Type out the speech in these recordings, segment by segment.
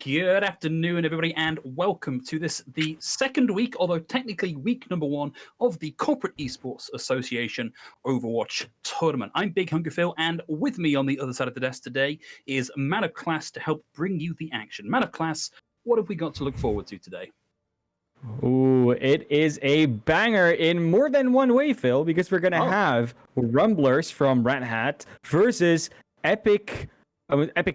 Good afternoon, everybody, and welcome to the second week, although technically week number 1 of the Corporate Esports Association Overwatch Tournament. I'm BiggHungryPhill, and with me on the other side of the desk today is ManofClass to help bring you the action. ManofClass, what have we got to look forward to today? Ooh, it is a banger in more than one way, Phil, because we're going to have Rumblers from Red Hat versus Epic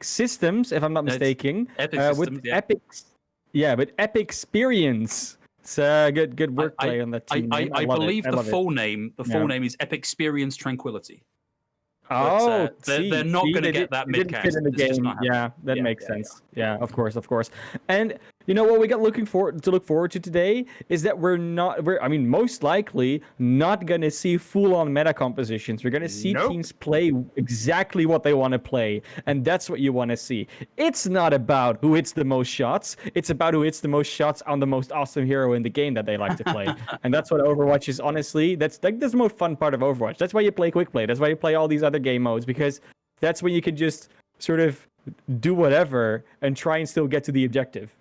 Systems, if I'm not mistaken. Epic Systems, yeah. With Epicsperience. It's good wordplay on that team. I believe the full name is Epicsperience Tranquility. But, they're not going to get that mid-cast. In the game. Yeah, that makes sense. Yeah, of course. And you know what we got to look forward to today is that we're most likely not going to see full-on meta compositions. We're going to see teams play exactly what they want to play, and that's what you want to see. It's not about who hits the most shots. It's about who hits the most shots on the most awesome hero in the game that they like to play. And that's what Overwatch is, honestly. That's the most fun part of Overwatch. That's why you play quick play. That's why you play all these other game modes, because that's when you can just sort of do whatever and try and still get to the objective.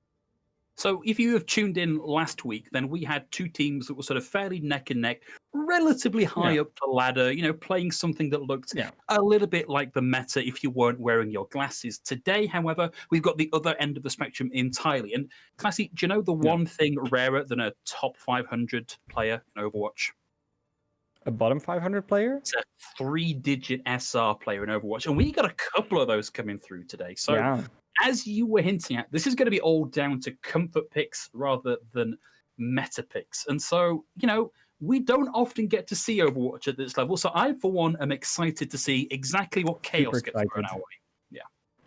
So if you have tuned in last week, then we had two teams that were sort of fairly neck and neck, relatively high up the ladder, playing something that looked a little bit like the meta if you weren't wearing your glasses. Today, however, we've got the other end of the spectrum entirely. And Classy, do you know the one thing rarer than a top 500 player in Overwatch? A bottom 500 player? It's a 3-digit SR player in Overwatch. And we got a couple of those coming through today. So as you were hinting at, this is going to be all down to comfort picks rather than meta picks. And so, we don't often get to see Overwatch at this level. So I, for one, am excited to see exactly what chaos gets thrown our way.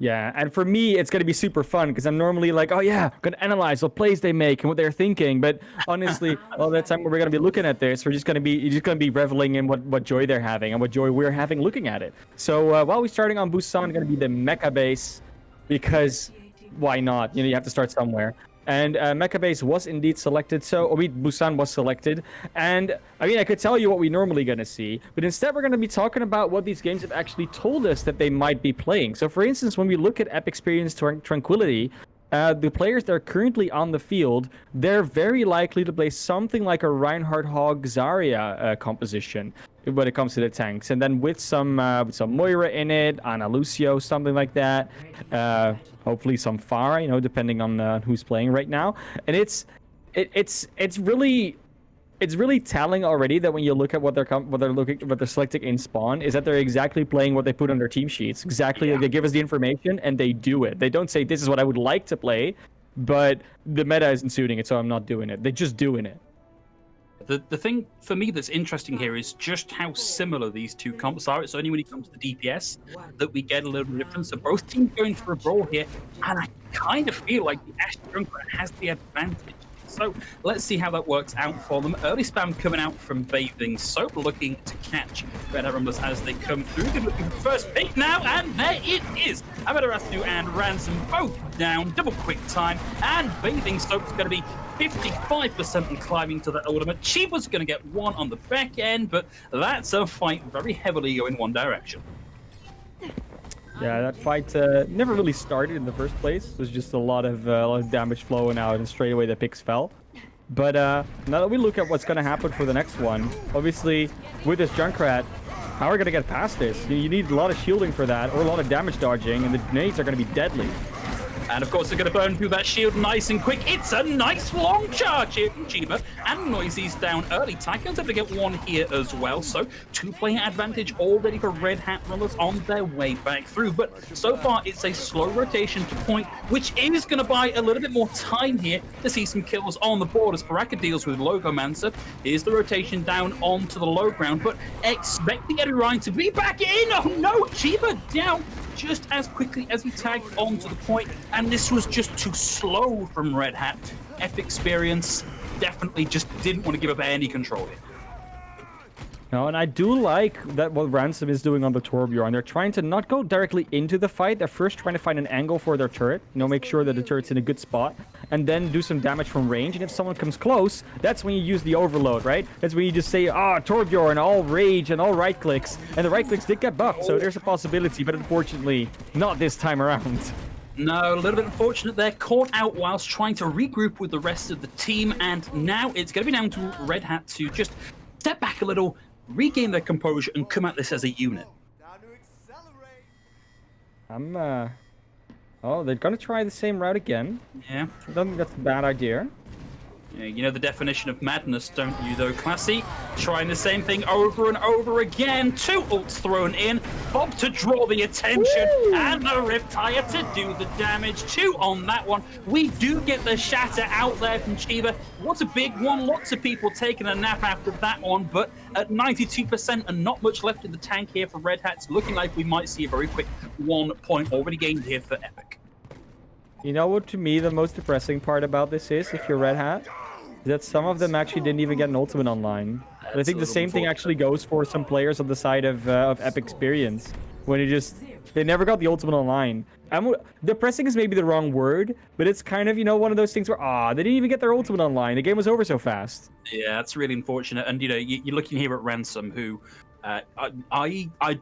Yeah, and for me, it's going to be super fun because I'm normally like, I'm going to analyze what plays they make and what they're thinking. But honestly, all that time we're going to be looking at this, you're just going to be reveling in what joy they're having and what joy we're having looking at it. So while we're starting on Busan, going to be the mecha base, because why not? You have to start somewhere. And mecha base was indeed selected. Busan was selected. And I could tell you what we're normally going to see, but instead we're going to be talking about what these games have actually told us that they might be playing. So for instance, when we look at Epicsperience Tranquility, the players that are currently on the field, they're very likely to play something like a Reinhardt Hog Zarya composition when it comes to the tanks. And then with some Moira in it, Ana Lucio, something like that. Hopefully some Pharah, depending on who's playing right now. And it's really telling already that when you look at what they're selecting in spawn, is that they're exactly playing what they put on their team sheets. Exactly, they give us the information and they do it. They don't say this is what I would like to play, but the meta isn't suiting it, so I'm not doing it. They're just doing it. The thing for me that's interesting here is just how similar these two comps are. It's only when it comes to DPS that we get a little bit different. So both teams going for a brawl here, and I kind of feel like the Ash Junkrat has the advantage. So let's see how that works out for them. Early spam coming out from Bathing Soap, looking to catch Red Hat Rumblers as they come through. Good looking for the first pick now, and there it is. Amaterasu and Ransom both down, double quick time, and Bathing Soap's going to be 55% and climbing to the ultimate. Chiba's going to get one on the back end, but that's a fight very heavily going one direction. Yeah, that fight never really started in the first place. It was just a lot of damage flowing out, and straight away the picks fell. But now that we look at what's going to happen for the next one, obviously with this Junkrat, how are we going to get past this? You need a lot of shielding for that, or a lot of damage dodging, and the grenades are going to be deadly. And of course, they're going to burn through that shield nice and quick. It's a nice long charge here from Chiba. And Noisy's down early. Tycoon's able to get one here as well. So, two-player advantage already for Red Hat Runners on their way back through. But so far, it's a slow rotation to point, which is going to buy a little bit more time here to see some kills on the board as Baraka deals with Logomancer. Here's the rotation down onto the low ground, but expecting Eddie Ryan to be back in. Oh no, Chiba down. just as quickly as he tagged onto the point, and this was just too slow from Red Hat. Epicsperience definitely just didn't want to give up any control here. No, and I do like that what Ransom is doing on the Torbjorn. They're trying to not go directly into the fight. They're first trying to find an angle for their turret. Make sure that the turret's in a good spot. And then do some damage from range. And if someone comes close, that's when you use the overload, right? That's when you just say, Torbjorn, all rage and all right clicks. And the right clicks did get buffed, so there's a possibility. But unfortunately, not this time around. No, a little bit unfortunate there. Caught out whilst trying to regroup with the rest of the team. And now it's going to be down to Red Hat to just step back a little, regain their composure, and come at this as a unit. Oh, they're gonna try the same route again. Yeah. I don't think that's a bad idea. Yeah, you know the definition of madness, don't you, though, Classy? Trying the same thing over and over again. 2 ults thrown in. Bob to draw the attention. Woo! And the Riptire to do the damage. 2 on that one. We do get the shatter out there from Chiba. What a big one. Lots of people taking a nap after that one. But at 92% and not much left in the tank here for Red Hats, looking like we might see a very quick 1 point already gained here for Epic. You know what, to me, the most depressing part about this is, if you're Red Hat, that some of them actually didn't even get an ultimate online. But I think the same thing actually goes for some players on the side of Epicsperience, when they never got the ultimate online. Depressing is maybe the wrong word, but it's kind of, one of those things where, they didn't even get their ultimate online. The game was over so fast. Yeah, that's really unfortunate. And, you're looking here at Ransom, who... I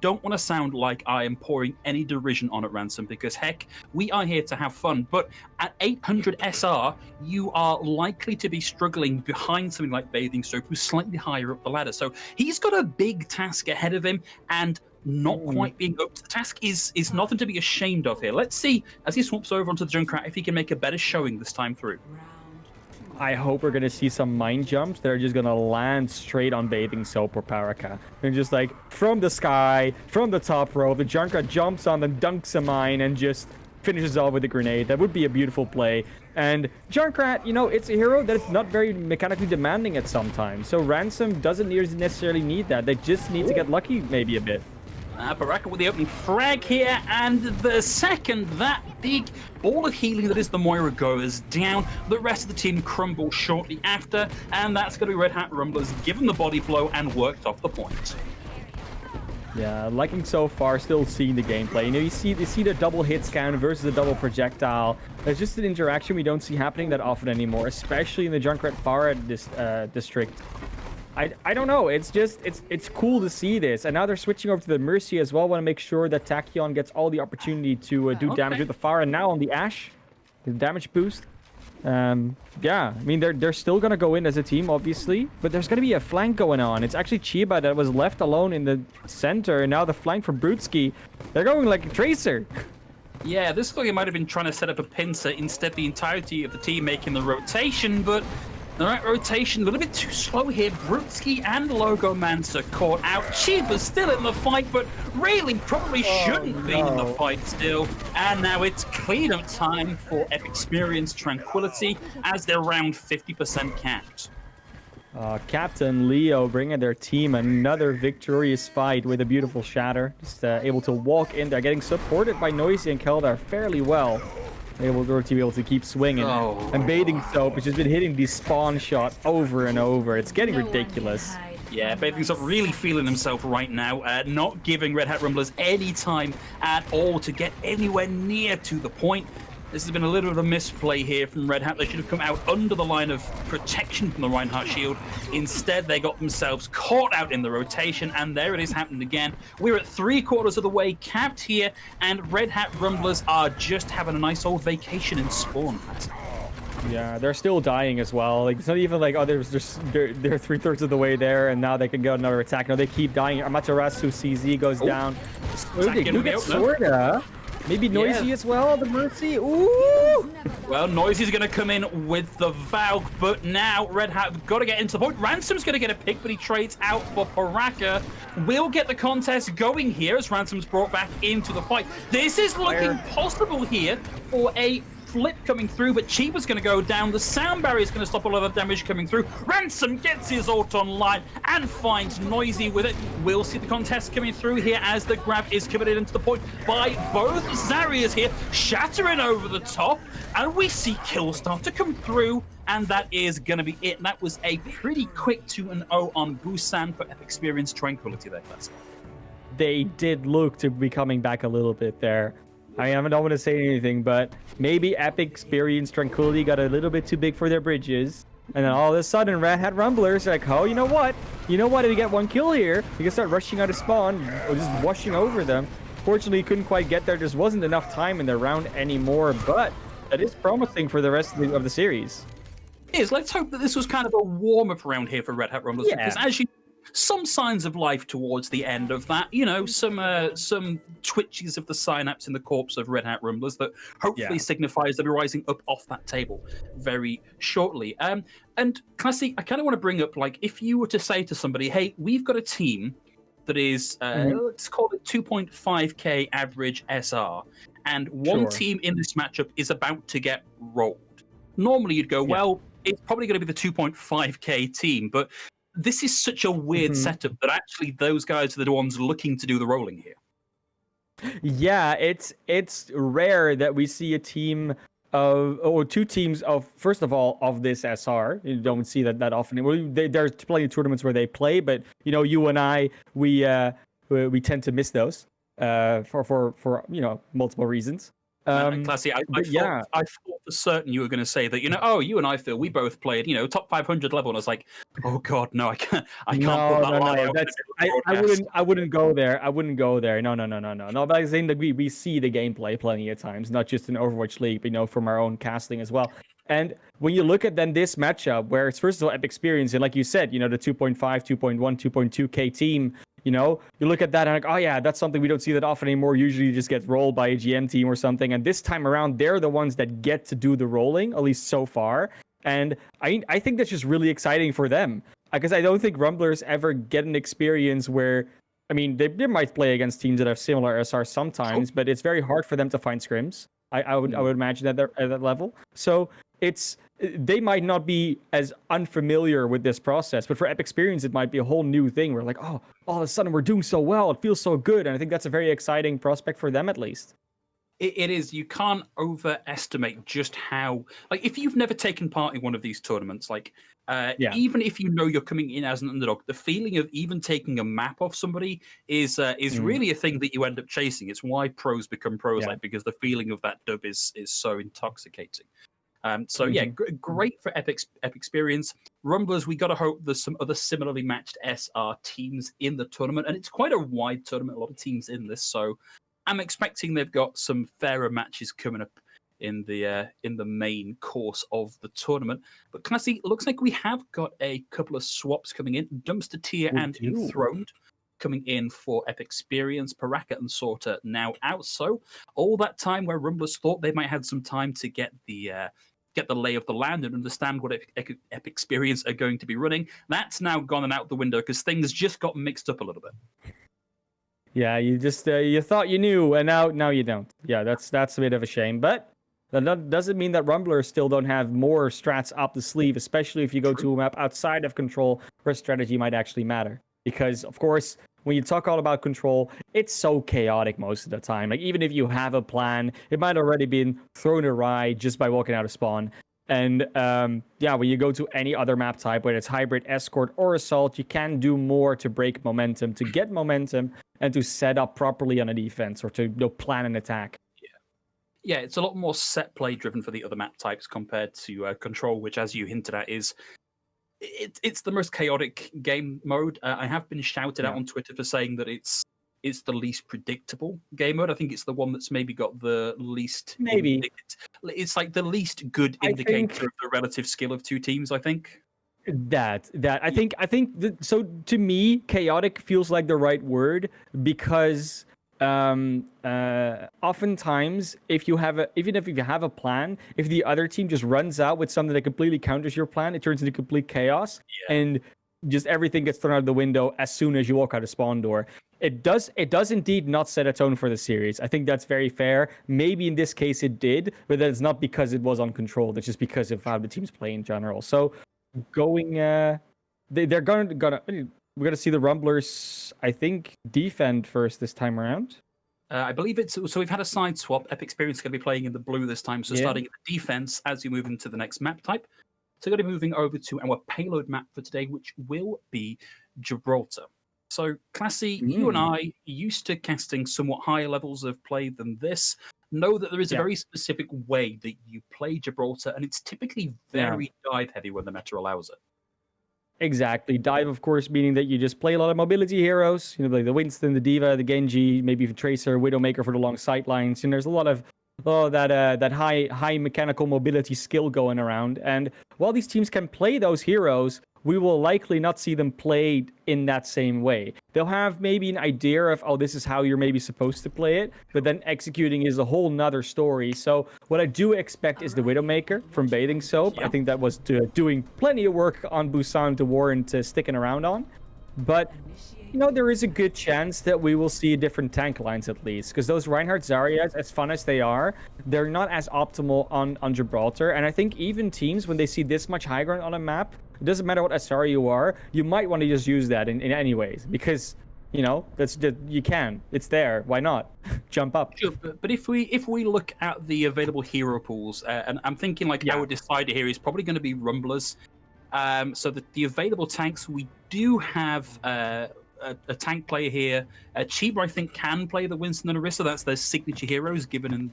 don't want to sound like I am pouring any derision on at Ransom, because heck, we are here to have fun. But at 800 SR, you are likely to be struggling behind something like Bathing Soap, who's slightly higher up the ladder. So he's got a big task ahead of him, and not quite being up to the task is nothing to be ashamed of here. Let's see, as he swamps over onto the Junkrat, if he can make a better showing this time through. I hope we're going to see some mine jumps that are just going to land straight on Bathing Soap or Paraka. And just like from the sky, from the top row, the Junkrat jumps on them, dunks a mine, and just finishes off with a grenade. That would be a beautiful play. And Junkrat, it's a hero that's not very mechanically demanding at some time. So Ransom doesn't necessarily need that. They just need to get lucky maybe a bit. Baraka with the opening frag here, and the second that big ball of healing that is the Moira goes down, the rest of the team crumbles shortly after, and that's going to be Red Hat Rumblers given the body blow and worked off the point. Yeah, liking so far, still seeing the gameplay. You see the double hit scan versus the double projectile. There's just an interaction we don't see happening that often anymore, especially in the Junkrat Farah district. I don't know. It's cool to see this. And now they're switching over to the Mercy as well. Want to make sure that Tachyon gets all the opportunity to do damage with the Farah. And now on the Ashe, the damage boost. Yeah, I mean, they're still going to go in as a team, obviously. But there's going to be a flank going on. It's actually Chiba that was left alone in the center. And now the flank from Brutski. They're going like a Tracer. Yeah, this looks like it might have been trying to set up a pincer. Instead, the entirety of the team making the rotation. But... the right rotation, a little bit too slow here. Brutski and Logo Mancer caught out. Chiba's still in the fight, but really probably shouldn't be in the fight still. And now it's cleanup time for Epicsperience Tranquility, as they're around 50% capped. Captain Leo bringing their team another victorious fight with a beautiful shatter. Just able to walk in there, getting supported by Noisy and Keldar fairly well. Able to keep swinging. And Bathing Soap has just been hitting the spawn shot over and over. It's getting ridiculous. Yeah, Bathing Soap really feeling himself right now, not giving Red Hat Rumblers any time at all to get anywhere near to the point. This has been a little bit of a misplay here from Red Hat. They should have come out under the line of protection from the Reinhardt shield. Instead, they got themselves caught out in the rotation, and there it is happening again. We're at 3/4 of the way capped here, and Red Hat Rumblers are just having a nice old vacation in spawn. Yeah, they're still dying as well. Like, it's not even like, they're 3/3 of the way there, and now they can get another attack. No, they keep dying. Amaterasu CZ goes down. They do get Sorda. Maybe Noisy as well, the Mercy. Ooh! Well, Noisy's going to come in with the Valk, but now Red Hat have got to get into the point. Ransom's going to get a pick, but he trades out for Paraka. We'll get the contest going here as Ransom's brought back into the fight. This is looking possible here for a flip coming through, but Chiba's going to go down. The sound barrier is going to stop a lot of damage coming through. Ransom gets his ult online and finds Noisy with it. We'll see the contest coming through here as the grab is committed into the point by both Zarya's here, shattering over the top, and we see kills start to come through, and that is going to be it. And that was a pretty quick 2-0 on Busan for Epicsperience Tranquility there, class. They did look to be coming back a little bit there. I don't want to say anything, but maybe Epicsperience Tranquility got a little bit too big for their bridges. And then all of a sudden, Red Hat Rumblers are like, oh, you know what? If we get one kill here, we can start rushing out of spawn or just washing over them. Fortunately, couldn't quite get there. Just wasn't enough time in the round anymore, but that is promising for the rest of the series. It is. Let's hope that this was kind of a warm-up round here for Red Hat Rumblers, because as you some signs of life towards the end of that, some twitches of the synapse in the corpse of Red Hat Rumblers that hopefully signifies they'll be rising up off that table very shortly. And Classy, I kind of want to bring up, like, if you were to say to somebody, hey, we've got a team that is, let's call it 2.5k average SR, and one team in this matchup is about to get rolled. Normally you'd go, well, it's probably going to be the 2.5k team, but this is such a weird setup that actually those guys are the ones looking to do the rolling here. Yeah, it's rare that we see a team or two teams of, first of all, of this SR. You don't see that often. There's plenty of tournaments where they play, but you and I, we tend to miss those for multiple reasons. Classy, I thought for certain you were going to say that, you and I, Phil, we both played, top 500 level, and I was like, oh god, no, I can't put that line out. I wouldn't go there. No, but I'm saying that we see the gameplay plenty of times, not just in Overwatch League, but, from our own casting as well. And when you look at then this matchup, where it's first of all Epicsperience, and like you said, the 2.5, 2.1, 2.2k team, you look at that and like, oh yeah, that's something we don't see that often anymore. Usually you just get rolled by a GM team or something. And this time around, they're the ones that get to do the rolling, at least so far. And I think that's just really exciting for them, because I don't think Rumblers ever get an experience where, they might play against teams that have similar SR sometimes, but it's very hard for them to find scrims. I would imagine that they're at that level. So they might not be as unfamiliar with this process, but for Epicsperience, it might be a whole new thing. We're like, oh, all of a sudden we're doing so well. It feels so good. And I think that's a very exciting prospect for them, at least. It is. You can't overestimate just how, like, if you've never taken part in one of these tournaments, like, even if you're coming in as an underdog, the feeling of even taking a map off somebody is really a thing that you end up chasing. It's why pros become pros, because the feeling of that dub is so intoxicating. Great for Epicsperience. Rumblers, we got to hope there's some other similarly matched SR teams in the tournament, and it's quite a wide tournament, a lot of teams in this, so I'm expecting they've got some fairer matches coming up in the main course of the tournament. But Classy, it looks like we have got a couple of swaps coming in. Dumpster Tier and Enthroned coming in for Epicsperience. Paraka and Sorter now out. So all that time where Rumblers thought they might have some time to get the lay of the land and understand what Epicsperience are going to be running, that's now gone and out the window because things just got mixed up a little bit. Yeah, you just you thought you knew, and now you don't. Yeah, that's a bit of a shame, but that doesn't mean that Rumblers still don't have more strats up the sleeve, especially if you go to a map outside of Control where strategy might actually matter. Because, of course, when you talk all about Control, it's so chaotic most of the time. Like, even if you have a plan, it might already been thrown awry just by walking out of spawn. And, when you go to any other map type, whether it's Hybrid, Escort, or Assault, you can do more to break momentum, to get momentum, and to set up properly on a defense, or to plan an attack. Yeah, it's a lot more set play driven for the other map types compared to Control, which, as you hinted at, it's the most chaotic game mode. I have been shouted out on Twitter for saying that it's the least predictable game mode. I think it's the one that's maybe got the least. It's like the least good indicator of the relative skill of two teams, I think. So to me, chaotic feels like the right word, because oftentimes even if you have a plan, if the other team just runs out with something that completely counters your plan, it turns into complete chaos, and just everything gets thrown out the window as soon as you walk out of spawn door. It does indeed not set a tone for the series. I think that's very fair. Maybe in this case it did, but that's not because it was uncontrolled. It's just because of how the teams play in general. So going they're gonna we're gonna see the Rumblers, I think, defend first this time around. I believe it's so. We've had a side swap. Epicsperience is going to be playing in the blue this time. So starting at the defense as you move into the next map type. So we're going to be moving over to our payload map for today, which will be Gibraltar. So, Classy, you and I, used to casting somewhat higher levels of play than this, know that there is a very specific way that you play Gibraltar, and it's typically very dive heavy when the meta allows it. Exactly. Dive, of course, meaning that you just play a lot of mobility heroes, like the Winston, the D.Va, the Genji, maybe even Tracer, Widowmaker for the long sightlines. And there's a lot of that high mechanical mobility skill going around. And while these teams can play those heroes, we will likely not see them played in that same way. They'll have maybe an idea of, oh, this is how you're maybe supposed to play it, but then executing is a whole nother story. So what I do expect is the Widowmaker from Bathing Soap. I think that was doing plenty of work on Busan to warrant sticking around on. But, there is a good chance that we will see different tank lines at least, because those Reinhardt Zaryas, as fun as they are, they're not as optimal on Gibraltar. And I think even teams, when they see this much high ground on a map, it doesn't matter what SR you are, you might want to just use that in any ways, because you can. It's there. Why not? Jump up. Sure, but if we look at the available hero pools, and I'm thinking our decider here is probably going to be Rumblers. So the available tanks, we do have a tank player here. Chiba, I think, can play the Winston and Orisa. That's their signature heroes given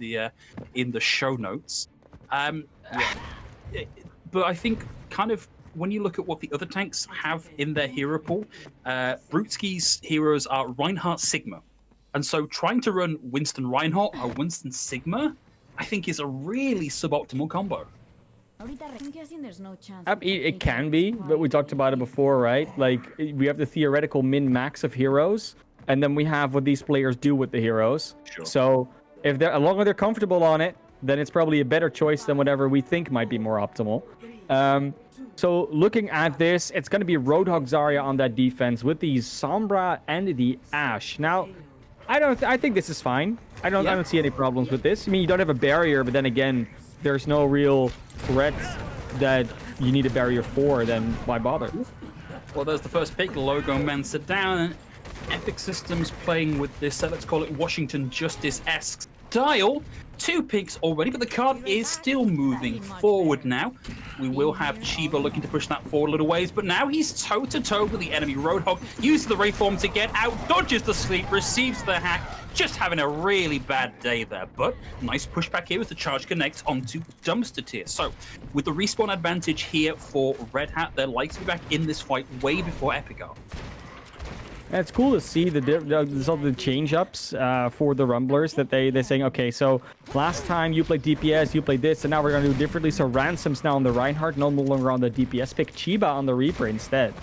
in the show notes. But I think kind of when you look at what the other tanks have in their hero pool, Brutski's heroes are Reinhardt Sigma. And so trying to run Winston Reinhardt or Winston Sigma, I think is a really suboptimal combo. It can be, but we talked about it before, right? Like, we have the theoretical min-max of heroes, and then we have what these players do with the heroes. Sure. So, as long as they're comfortable on it, then it's probably a better choice than whatever we think might be more optimal. So, looking at this, it's going to be Roadhog Zarya on that defense with the Sombra and the Ashe. Now, I think this is fine. I don't see any problems with this. I mean, you don't have a barrier, but then again, there's no real threat that you need a barrier for, then why bother? Well, there's the first pick. Logo Mensa down. And Epic Systems playing with this, let's call it Washington Justice-esque style. 2 picks already, but the card is still moving forward now. We will have Chiba looking to push that forward a little ways, but now he's toe-to-toe with the enemy Roadhog. Uses the Reform to get out, dodges the sleep, receives the hack. Just having a really bad day there, but nice pushback here with the charge connect onto Dumpster Tier. So, with the respawn advantage here for Red Hat, they're likely to be back in this fight way before Epic are. Yeah, it's cool to see the change-ups for the Rumblers, that they're saying, okay, so last time you played DPS, you played this, and now we're going to do differently. So Ransom's now on the Reinhardt, no longer on the DPS pick. Chiba on the Reaper instead.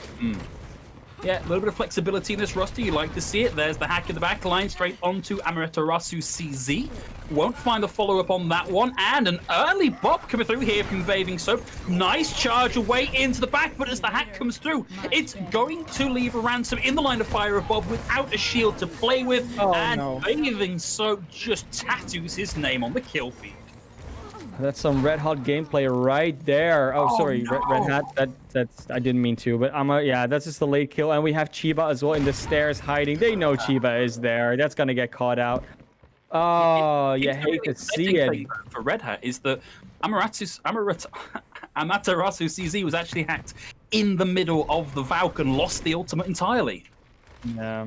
Yeah, a little bit of flexibility in this roster. You like to see it. There's the hack in the back line, straight onto Amaterasu CZ. Won't find the follow-up on that one. And an early bop coming through here from Bathing Soap. Nice charge away into the back, but as the hack comes through, it's going to leave a Ransom in the line of fire of Bob without a shield to play with. Bathing Soap just tattoos his name on the kill feed. That's some red hot gameplay right there. Oh, sorry, no. Red Hat. That's I didn't mean to, but that's just the late kill, and we have Chiba as well in the stairs hiding. They know Chiba is there. That's gonna get caught out. Oh, you hate to see it. For Red Hat is that Amaterasu CZ was actually hacked in the middle of the Valk and lost the ultimate entirely. Yeah,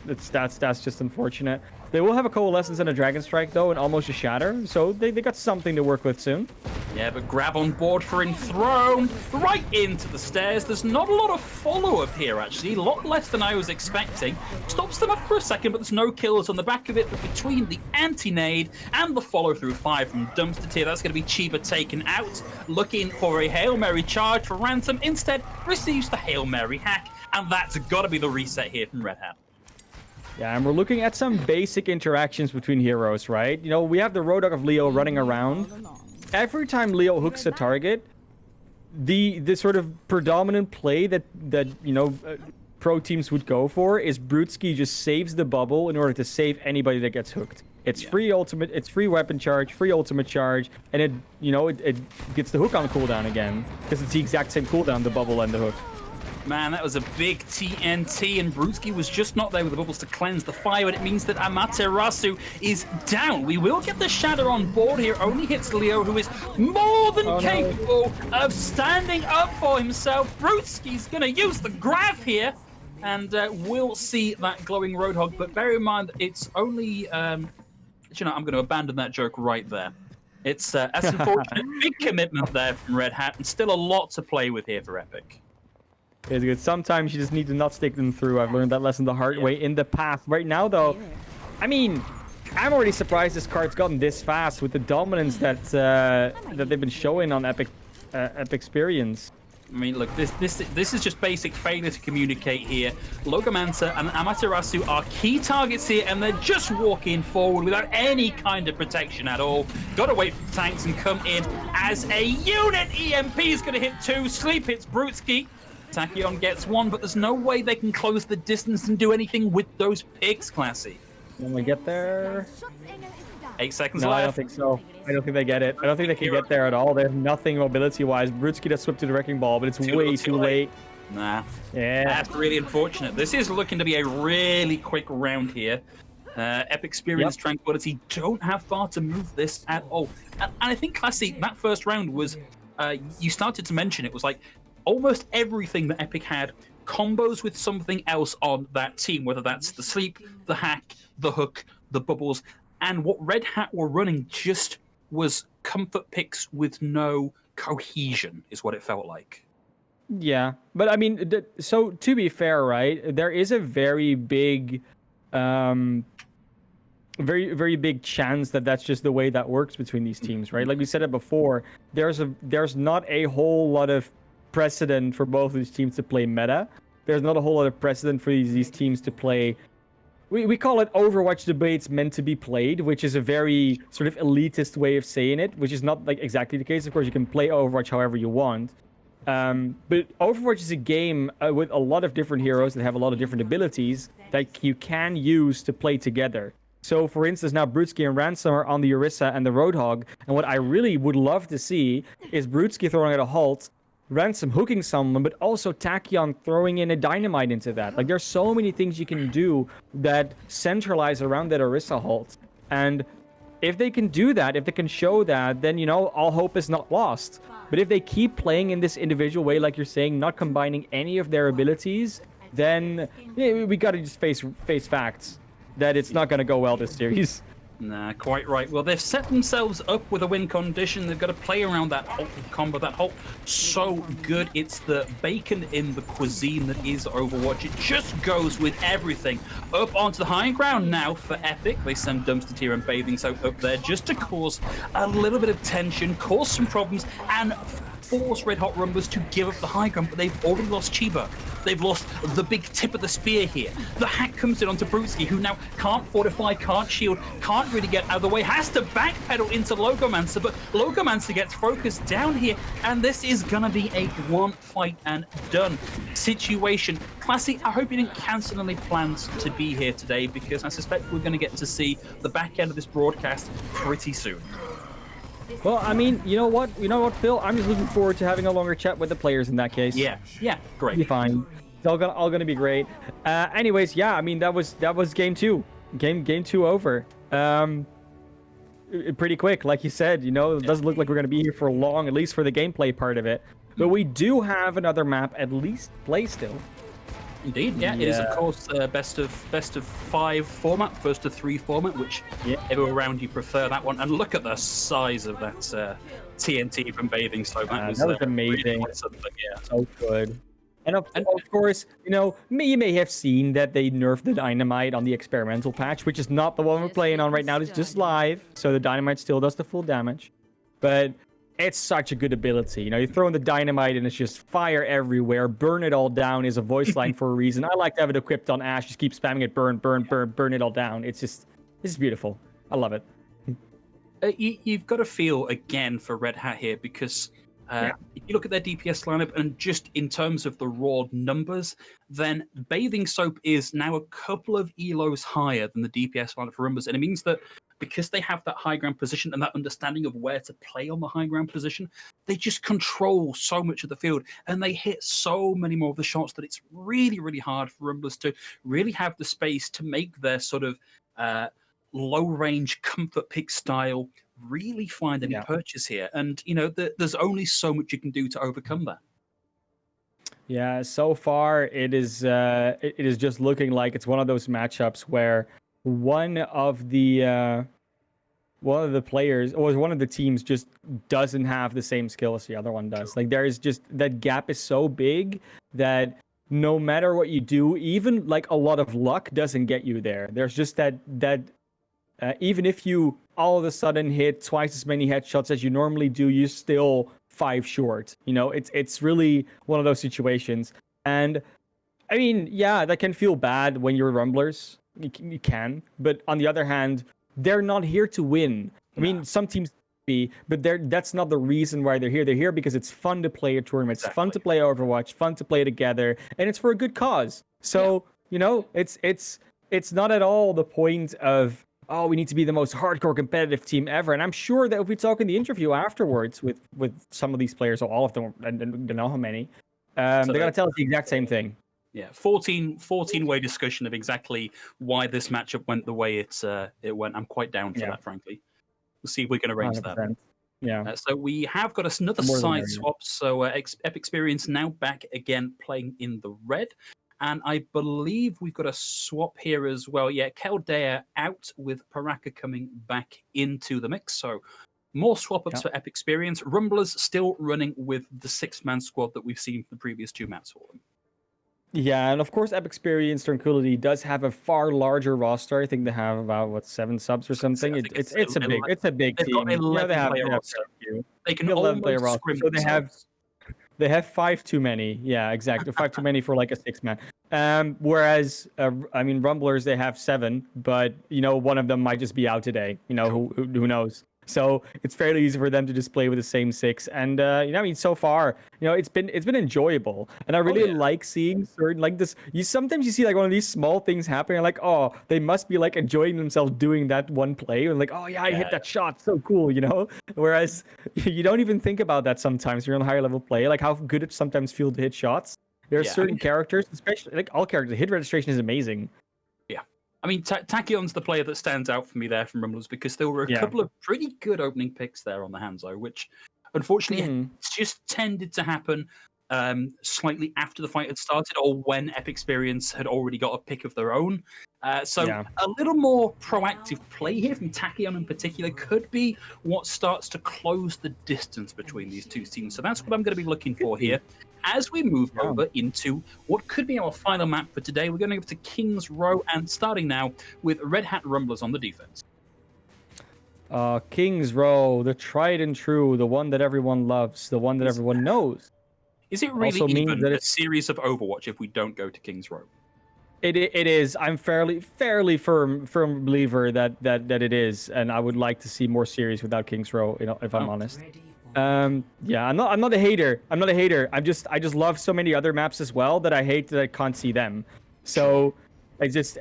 that's just unfortunate. They will have a Coalescence and a Dragon Strike, though, and almost a Shatter, so they got something to work with soon. Yeah, but grab on board for Enthroned, right into the stairs. There's not a lot of follow-up here, actually. A lot less than I was expecting. Stops them up for a second, but there's no kills on the back of it. But between the anti-nade and the follow-through fire from Dumpster Tier, that's going to be Chiba taken out. Looking for a Hail Mary charge for Ransom. Instead, receives the Hail Mary hack. And that's got to be the reset here from Red Hat. Yeah, and we're looking at some basic interactions between heroes, right? We have the Roadhog of Leo running around. Every time Leo hooks a target, the sort of predominant play that pro teams would go for is Brutski just saves the bubble in order to save anybody that gets hooked. It's free ultimate, it's free weapon charge, free ultimate charge, and it, it gets the hook on cooldown again because it's the exact same cooldown, the bubble and the hook. Man, that was a big TNT, and Brutski was just not there with the bubbles to cleanse the fire, and it means that Amaterasu is down. We will get the Shadow on board here. Only hits Leo, who is more than capable of standing up for himself. Brutski's going to use the grab here, and we'll see that glowing Roadhog. But bear in mind, it's only... I'm going to abandon that joke right there. It's that's unfortunate. Big commitment there from Red Hat, and still a lot to play with here for Epic. It's good. Sometimes you just need to not stick them through. I've learned that lesson the hard way in the past. Right now, though, I mean, I'm already surprised this card's gotten this fast with the dominance that they've been showing on Epicsperience. I mean, look, this is just basic failure to communicate here. Logomancer and Amaterasu are key targets here, and they're just walking forward without any kind of protection at all. Gotta wait for the tanks and come in as a unit. EMP is gonna hit 2. Sleep hits Brutski. Tachyon gets 1, but there's no way they can close the distance and do anything with those pigs, Classy. When we get there... 8 seconds left. left. I don't think so. I don't think they get it. I don't think they can get there at all. They have nothing mobility-wise. Brutski does swip to the Wrecking Ball, but it's way too late. Nah. Yeah. That's really unfortunate. This is looking to be a really quick round here. Epicsperience, Tranquility don't have far to move this at all. And I think, Classy, that first round was... you started to mention it was like almost everything that Epic had combos with something else on that team, whether that's the sleep, the hack, the hook, the bubbles, and what Red Hat were running just was comfort picks with no cohesion, is what it felt like. Yeah, but I mean, so to be fair, right, there is a very big, very big chance that that's just the way that works between these teams, right? Like we said it before, there's not a whole lot of precedent for both of these teams to play meta. There's not a whole lot of precedent for these teams to play. We call it Overwatch debates meant to be played, which is a very sort of elitist way of saying it, which is not like exactly the case. Of course, you can play Overwatch however you want. But Overwatch is a game with a lot of different heroes that have a lot of different abilities that you can use to play together. So, for instance, now Brutski and Ransom are on the Orisa and the Roadhog, and what I really would love to see is Brutski throwing at a halt, Ransom hooking someone, but also Tachyon throwing in a dynamite into that. Like, there's so many things you can do that centralize around that Orisa halt. And if they can do that, if they can show that, then, all hope is not lost. But if they keep playing in this individual way, like you're saying, not combining any of their abilities, then we gotta just face facts that it's not gonna go well this series. Nah, quite right. Well, they've set themselves up with a win condition. They've got to play around that halt combo. That halt, so good. It's the bacon in the cuisine that is Overwatch. It just goes with everything. Up onto the high ground now for Epic. They send Dumpster Tier and Bathing Soap up there just to cause a little bit of tension, cause some problems, and force Red Hot Rumblers to give up the high ground, but they've already lost Chiba. They've lost the big tip of the spear here. The hack comes in onto Brutski, who now can't fortify, can't shield, can't really get out of the way, has to backpedal into Logomancer, but Logomancer gets focused down here, and this is gonna be a one fight and done situation. Classy, I hope you didn't cancel any plans to be here today, because I suspect we're gonna get to see the back end of this broadcast pretty soon. Well, I mean, you know what, Phil? I'm just looking forward to having a longer chat with the players in that case. Yeah, great. Be fine. It's all gonna be great. Anyways, yeah, I mean, that was game 2. Game 2 over. Pretty quick, like you said. It doesn't look like we're gonna be here for long, at least for the gameplay part of it. But we do have another map at least play still. Indeed, yeah. It is, of course, best of 5 format, first of 3 format, which everywhere around you prefer that one. And look at the size of that TNT from Bathing Soap. That was amazing. Really So good. And of course, you may have seen that they nerfed the dynamite on the experimental patch, which is not the one we're playing on right now. It's just live, so the dynamite still does the full damage. But it's such a good ability. You throw in the dynamite and it's just fire everywhere. Burn it all down is a voice line for a reason. I like to have it equipped on Ashe. Just keep spamming it. Burn it all down. It's beautiful. I love it. You've got to feel again for Red Hat here, because If you look at their DPS lineup, and just in terms of the raw numbers, then Bathing Soap is now a couple of elos higher than the DPS lineup for Rumblers. And it means that because they have that high ground position and that understanding of where to play on the high ground position, they just control so much of the field and they hit so many more of the shots that it's really, really hard for Rumblers to really have the space to make their sort of low range comfort pick style really find any purchase here. And, there's only so much you can do to overcome that. Yeah, so far it is just looking like it's one of those matchups where one of the players or one of the teams just doesn't have the same skill as the other one does. Like there is just that gap is so big that no matter what you do, even like a lot of luck doesn't get you there. There's just that even if you all of a sudden hit twice as many headshots as you normally do, you're still 5 short. It's really one of those situations. And I mean, yeah, that can feel bad when you're Rumblers. You can, but on the other hand, they're not here to win. I mean, some teams be, but that's not the reason why they're here. They're here because it's fun to play a tournament. It's fun to play Overwatch, fun to play together, and it's for a good cause. So, it's not at all the point of, oh, we need to be the most hardcore competitive team ever. And I'm sure that if we talk in the interview afterwards with some of these players, or all of them, I don't know how many, they're going to tell us the exact same thing. Yeah, 14-way discussion of exactly why this matchup went the way it went. I'm quite down for that, frankly. We'll see if we can arrange 100%. That. Yeah. So we have got another side swap. So Epicsperience now back again playing in the red. And I believe we've got a swap here as well. Yeah, Keldea out with Paraka coming back into the mix. So more swap-ups for Epicsperience. Rumblers still running with the 6-man squad that we've seen for the previous 2 maps for them. Yeah, and of course, Epicsperience Tranquility does have a far larger roster. I think they have about 7 subs or something. It's a big team. They can almost scrim. So they have 5 too many. Yeah, exactly. 5 too many for like a 6-man. Whereas Rumblers, they have 7, but one of them might just be out today. Who knows? So it's fairly easy for them to just play with the same 6. And so far, it's been enjoyable. And I really like seeing certain like this. Sometimes you see like one of these small things happening, like, oh, they must be like enjoying themselves doing that one play, and like, oh yeah, I hit that shot, so cool, Whereas you don't even think about that sometimes. You're on a higher level play, like how good it sometimes feels to hit shots. There are certain characters, especially like all characters, hit registration is amazing. I mean, Tachion's the player that stands out for me there from Rumblers because there were a couple of pretty good opening picks there on the Hanzo, which unfortunately it's just tended to happen slightly after the fight had started or when Epicsperience had already got a pick of their own. So a little more proactive play here from Tachion in particular could be what starts to close the distance between these two teams. So that's what I'm going to be looking for here. As we move over into what could be our final map for today, we're going to go to King's Row, and starting now with Red Hat Rumblers on the defense. King's Row, the tried and true, the one that everyone loves, the one that everyone knows. Is it really even a series of Overwatch if we don't go to King's Row? It is. I'm fairly firm believer that it is, and I would like to see more series without King's Row, if I'm honest. I'm not a hater. I just love so many other maps as well that I hate that I can't see them. So it's just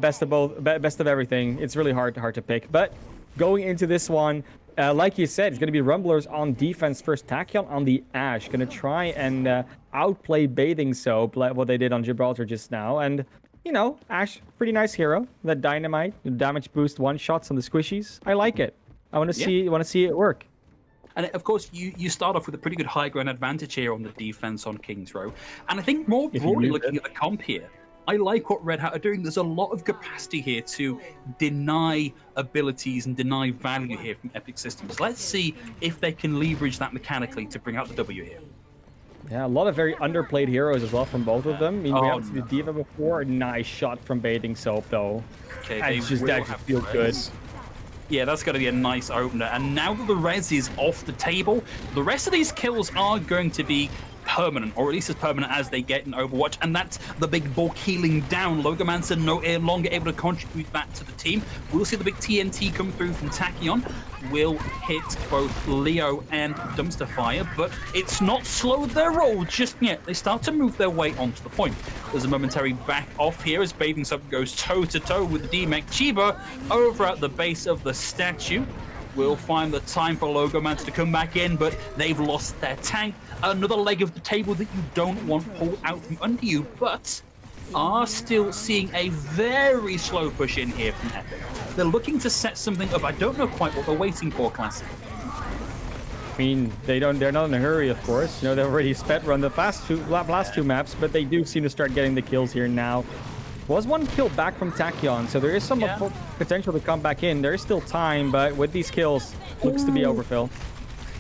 best of everything. It's really hard to pick. But going into this one, like you said, it's going to be Rumblers on defense first. Tachyon on the Ashe, going to try and outplay Bathing Soap, like what they did on Gibraltar just now. And Ashe, pretty nice hero. That dynamite, the damage boost, 1-shots on the squishies. I like it. I want to see it work. And of course, you start off with a pretty good high ground advantage here on the defense on King's Row. And I think more broadly looking at the comp here, I like what Red Hat are doing. There's a lot of capacity here to deny abilities and deny value here from Epic Systems. Let's see if they can leverage that mechanically to bring out the W here. Yeah, a lot of very underplayed heroes as well from both of them. I mean, we have seen the Diva before. A nice shot from Bathing Soap, though. Okay, that just feels good. Yeah, that's going to be a nice opener. And now that the res is off the table, the rest of these kills are going to be permanent, or at least as permanent as they get in Overwatch, and that's the big bulk healing down. Logomancer no longer able to contribute that to the team. We'll see the big TNT come through from Tachyon. Will hit both Leo and Dumpster Fire, but it's not slowed their roll just yet. They start to move their way onto the point. There's a momentary back off here as Bathing Soap goes toe-to-toe with the DMech. Chiba over at the base of the statue. Will find the time for Logomancer to come back in, but they've lost their tank. Another leg of the table that you don't want pulled out from under you, but are still seeing a very slow push in here from Epic. They're looking to set something up. I don't know quite what they're waiting for, Classic. I mean, they're not in a hurry, of course. You know, they've already sped run the last two maps, but they do seem to start getting the kills here now. Was one kill back from Tachyon, so there is some potential to come back in. There is still time, but with these kills, looks to be Overfill.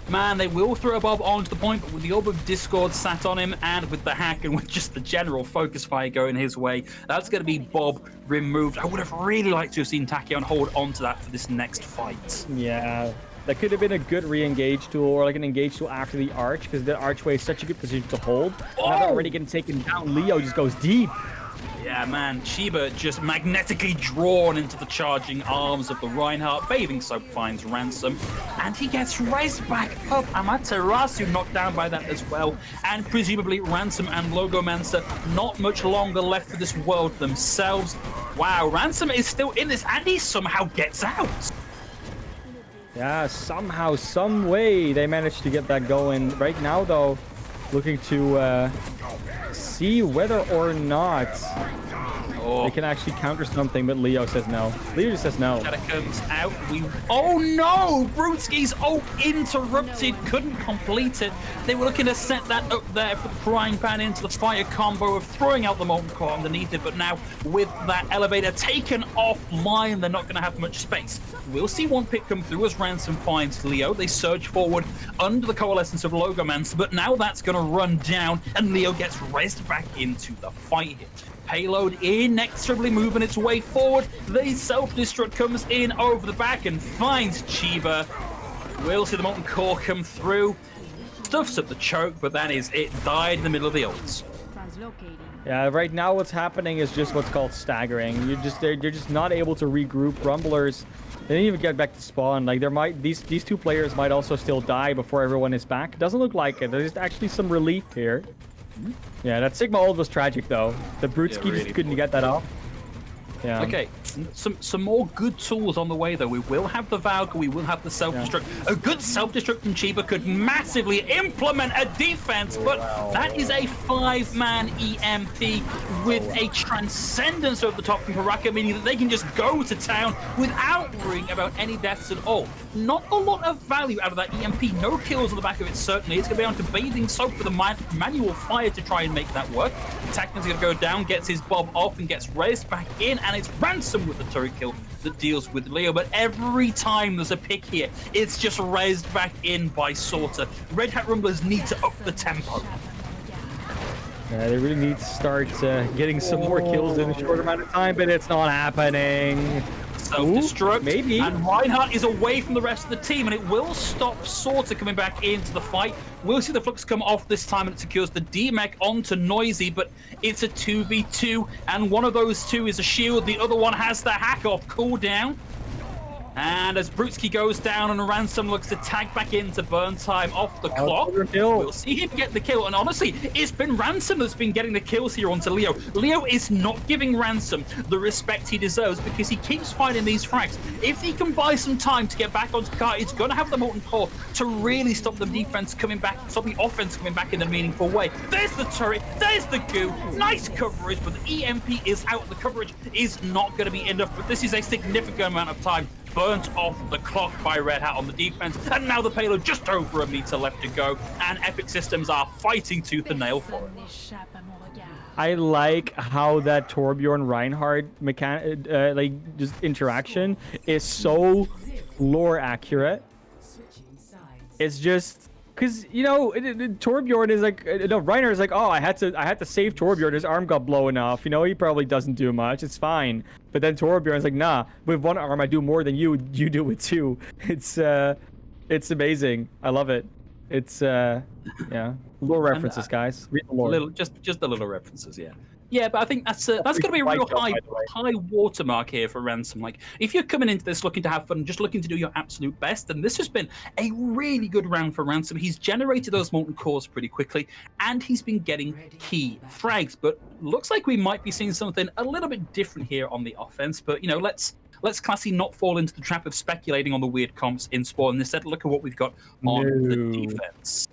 Man, they will throw a Bob onto the point, but with the orb of Discord sat on him, and with the hack, and with just the general focus fire going his way, that's going to be Bob removed. I would have really liked to have seen Tachyon hold onto that for this next fight. Yeah, that could have been a good re-engage tool, or like an engage tool after the arch, because the archway is such a good position to hold. Now they're already getting taken down. Leo just goes deep. Yeah, man, Chiba just magnetically drawn into the charging arms of the Reinhardt. Bathing Soap finds Ransom, and he gets raised back up. Amaterasu knocked down by that as well, and presumably Ransom and Logomancer not much longer left for this world themselves. Wow, Ransom is still in this, and he somehow gets out. Yeah, somehow, some way they managed to get that going. Right now, though, looking to see whether or not they can actually counter something, but Leo says no. Leo just says no. Catacombs out. Oh no! Brutski's ult interrupted, couldn't complete it. They were looking to set that up there for the frying pan into the fire combo of throwing out the molten core underneath it, but now with that elevator taken offline, they're not going to have much space. We'll see one pick come through as Ransom finds Leo. They surge forward under the coalescence of Logomancer, but now that's going to run down, and Leo gets raised back into the fight here. Payload inexorably moving its way forward. The self-destruct comes in over the back and finds Chiba. We'll see the molten core come through. Stuffs up the choke, but that is it. Died in the middle of the ults. Yeah, right now what's happening is just what's called staggering. You're just not able to regroup. Rumblers, they didn't even get back to spawn. Like these two players might also still die before everyone is back. Doesn't look like it. There's actually some relief here. Yeah, that Sigma ult was tragic though. The Brutski really just couldn't get that off. Yeah. Okay, some more good tools on the way though. We will have the Valkyrie, we will have the self-destruct. A good self-destruct from Chiba could massively implement a defense, but that is a 5-man EMP with a transcendence over the top from Baraka, meaning that they can just go to town without worrying about any deaths at all. Not a lot of value out of that EMP. No kills on the back of it, certainly. It's going to be on to Bathing Soap with a manual fire to try and make that work. Tachion's going to go down, gets his Bob off, and gets raised back in, and it's Ransom with the turret kill that deals with Leo. But every time there's a pick here, it's just raised back in by Sorter. Red Hat Rumblers need to up the tempo. Yeah, they really need to start getting some more kills in a short amount of time, but it's not happening. Self-destruct, maybe. And Reinhardt is away from the rest of the team, and it will stop Sorter coming back into the fight. We'll see the Flux come off this time, and it secures the DMech onto Noisy, but it's a 2v2, and one of those two is a shield, the other one has the hack off cooldown. And as Brutski goes down and Ransom looks to tag back into burn time off the clock, we'll see him get the kill. And honestly, it's been Ransom that's been getting the kills here onto Leo. Leo is not giving Ransom the respect he deserves because he keeps fighting these frags. If he can buy some time to get back onto the car, it's going to have the molten core to really stop the defense coming back, stop the offense coming back in a meaningful way. There's the turret, there's the goo, nice coverage, but the EMP is out. The coverage is not going to be enough, but this is a significant amount of time burnt off the clock by Red Hat on the defense, and now the payload just over a meter left to go, and Epic Systems are fighting tooth and nail for it. I like how that Torbjorn Reinhardt just interaction is so lore accurate. It's just because Torbjorn is like Reinhardt is like, oh, I had to save Torbjorn. His arm got blown off. He probably doesn't do much. It's fine. But then Torbjorn's like, nah, with one arm I do more than you do with two. It's amazing. I love it. It's yeah, lore And references, guys. Read the lore. little, just the little references, yeah. Yeah, but I think that's going to be a Fight real job, by the way. high watermark here for Ransom. Like, if you're coming into this looking to have fun, just looking to do your absolute best, then this has been a really good round for Ransom. He's generated those molten cores pretty quickly, and he's been getting key frags. But looks like we might be seeing something a little bit different here on the offense. But let's Classy not fall into the trap of speculating on the weird comps in Spawn. Instead, look at what we've got on the defense.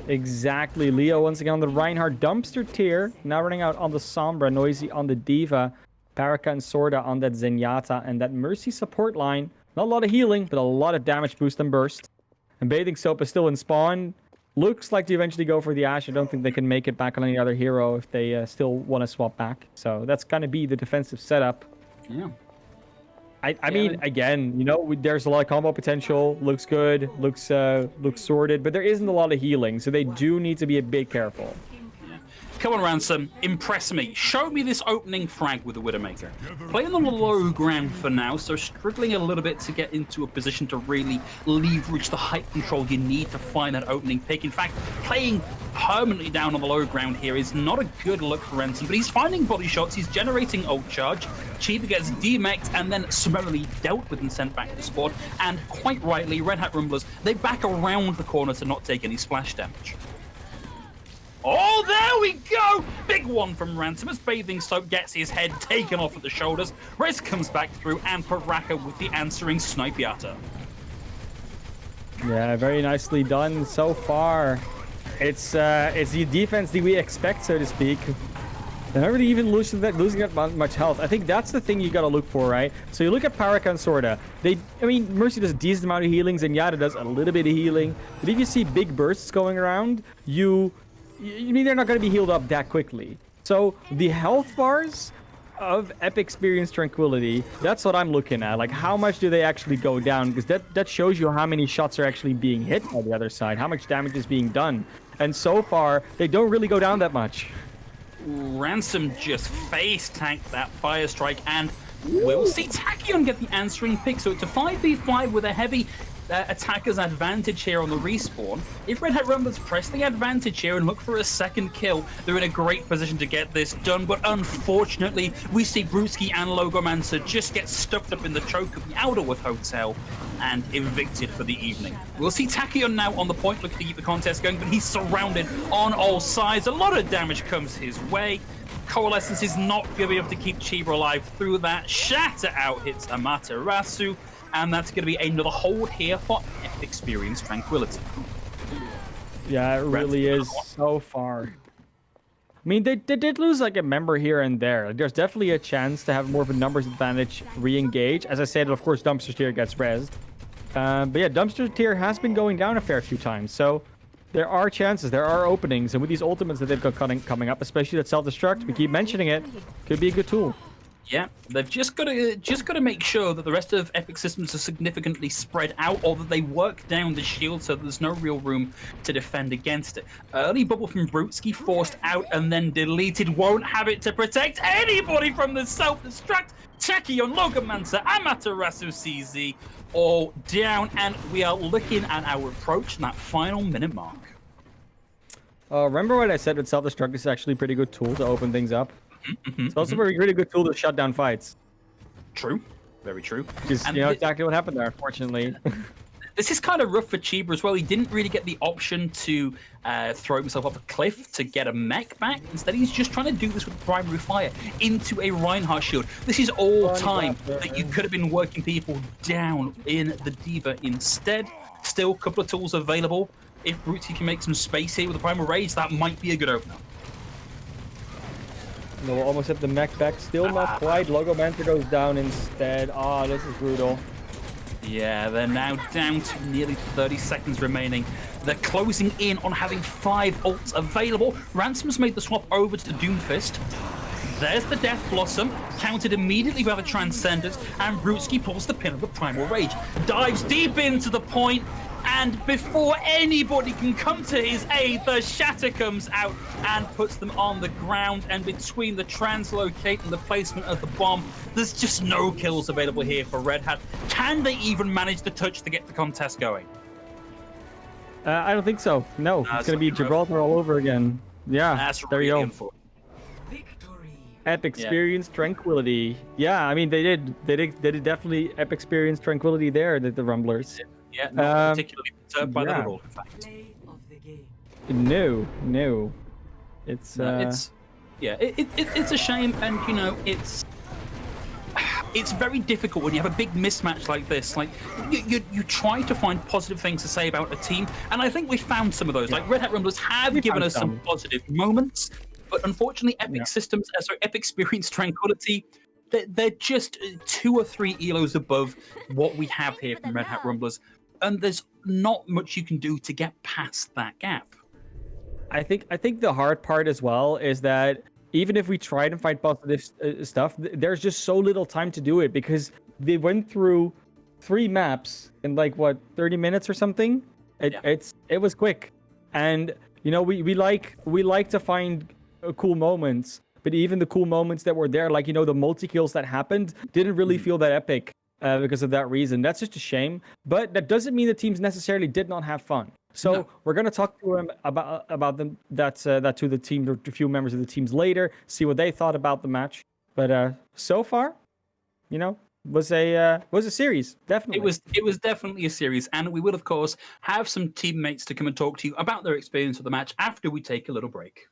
Exactly. Leo once again on the Reinhardt dumpster tier. Now running out on the Sombra, Noisy on the Diva, Paraka and Sorda on that Zenyatta, and that Mercy support line. Not a lot of healing, but a lot of damage boost and burst. And Bathing Soap is still in spawn. Looks like to eventually go for the Ashe. I don't think they can make it back on any other hero if they still want to swap back. So that's going to be the defensive setup. Yeah. I mean, again, there's a lot of combo potential. Looks good. Looks sorted, but there isn't a lot of healing, so they do need to be a bit careful. Yeah. Come on, Ransom. Impress me. Show me this opening frag with the Widowmaker. Playing on the low ground for now, so struggling a little bit to get into a position to really leverage the height control you need to find that opening pick. In fact, playing permanently down on the low ground here is not a good look for Ransom, but he's finding body shots, he's generating ult charge. Chiba gets demexed and then summarily dealt with and sent back to spawn, and quite rightly, Red Hat Rumblers, they back around the corner to not take any splash damage. Oh, there we go! Big one from Ransom as Bathing Soap gets his head taken off at the shoulders. Rez comes back through, and Paraka with the answering Snipe Yatta. Yeah, very nicely done so far. It's the defense that we expect, so to speak. They're not really even losing that much health. I think that's the thing you gotta look for, right? So you look at Paraka and Sorda. Mercy does a decent amount of healings, and Yada does a little bit of healing. But if you see big bursts going around, you mean they're not gonna be healed up that quickly. So the health bars of Epicsperience Tranquility, that's what I'm looking at. Like, how much do they actually go down? Because that shows you how many shots are actually being hit by the other side, how much damage is being done. And so far, they don't really go down that much. Ransom just face tanked that fire strike, and we'll see Tachyon get the answering pick. So it's a 5v5 with a heavy attacker's advantage here on the respawn. If Red Hat Rumblers press the advantage here and look for a second kill, they're in a great position to get this done. But unfortunately, we see Brewski and Logomancer just get stuffed up in the choke of the Outerworth Hotel and evicted for the evening. We'll see Tachyon now on the point, looking to keep the contest going, but he's surrounded on all sides. A lot of damage comes his way. Coalescence is not going to be able to keep Chiba alive through that. Shatter out hits Amaterasu, and that's going to be another hold here for Epicsperience Tranquility. Yeah, it really is so far. I mean, they did lose like a member here and there. There's definitely a chance to have more of a numbers advantage re-engage. As I said, of course, Dumpster Tier gets rezzed. But yeah, Dumpster Tier has been going down a fair few times. So there are chances, there are openings. And with these ultimates that they've got coming up, especially that self-destruct, we keep mentioning it, could be a good tool. Yeah, they've just got to make sure that the rest of Epic systems are significantly spread out, or that they work down the shield so that there's no real room to defend against it. Early bubble from Brutski forced out and then deleted. Won't have it to protect anybody from the self-destruct. Tachyon, Logomancer, Amaterasu, CZ, all down, and we are looking at our approach in that final minute mark. Remember what I said with self-destruct is actually a pretty good tool to open things up. It's also a really good tool to shut down fights. True. Very true. Because you know exactly what happened there, unfortunately. This is kind of rough for Chiba as well. He didn't really get the option to throw himself off a cliff to get a mech back. Instead, he's just trying to do this with primary fire into a Reinhardt shield. This is all time that you could have been working people down in the Diva instead. Still, a couple of tools available. If Brutzi can make some space here with the Primal Rage, that might be a good opener. No, we'll almost have the mech back. Still not quite. Logomancer goes down instead. Oh, this is brutal. Yeah, they're now down to nearly 30 seconds remaining. They're closing in on having 5 ults available. Ransom's made the swap over to the Doomfist. There's the Death Blossom, countered immediately by the Transcendence, and Brutski pulls the pin of the Primal Rage. Dives deep into the point, and before anybody can come to his aid, the Shatter comes out and puts them on the ground. And between the translocate and the placement of the bomb, there's just no kills available here for Red Hat. Can they even manage the touch to get the contest going? I don't think so. No, it's That's gonna be lucky, bro. Gibraltar all over again. Yeah, That's there really you go. unfortunate. Epicsperience Tranquility. Yeah, I mean they did definitely Epicsperience Tranquility there, the Rumblers. Yeah, not particularly perturbed by that yeah. at all, in fact. No. It's No, it's a shame, and you know, it's very difficult when you have a big mismatch like this. Like, you try to find positive things to say about a team, and I think we found some of those. Like, Red Hat Rumblers have given us some positive moments, but unfortunately, Epicsperience Tranquility, they're just 2 or 3 elos above what we have here from Red Hat Rumblers, and there's not much you can do to get past that gap. I think the hard part as well is that even if we try to find positive stuff, there's just so little time to do it because they went through 3 maps in like what 30 minutes or something. It was quick, and you know we like to find cool moments, but even the cool moments that were there, like you know the multi kills that happened, didn't really feel that epic because of that reason. That's just a shame, but that doesn't mean the teams necessarily did not have fun. So we're gonna talk to them about them that to the team, or a few members of the teams later, see what they thought about the match. But so far, you know, was a series, definitely. It was definitely a series, and we will of course have some teammates to come and talk to you about their experience of the match after we take a little break.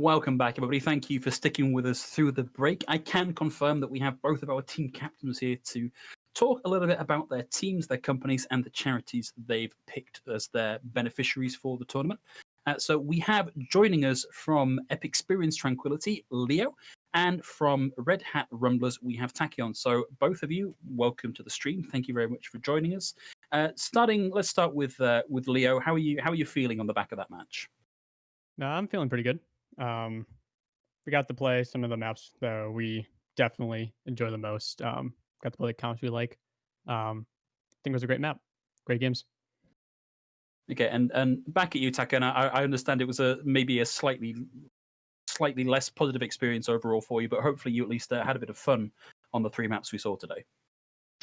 Welcome back, everybody. Thank you for sticking with us through the break. I can confirm that we have both of our team captains here to talk a little bit about their teams, their companies, and the charities they've picked as their beneficiaries for the tournament. So we have joining us from Epicsperience Tranquility, Leo, and from Red Hat Rumblers, we have Tachyon. So both of you, welcome to the stream. Thank you very much for joining us. Let's start with Leo. How are you feeling on the back of that match? No, I'm feeling pretty good. We got to play some of the maps that we definitely enjoy the most. Got to play the counts we like. I think it was a great map, great games. Okay, and back at you, Taka. And I understand it was maybe a slightly less positive experience overall for you, but hopefully you at least had a bit of fun on the 3 maps we saw today.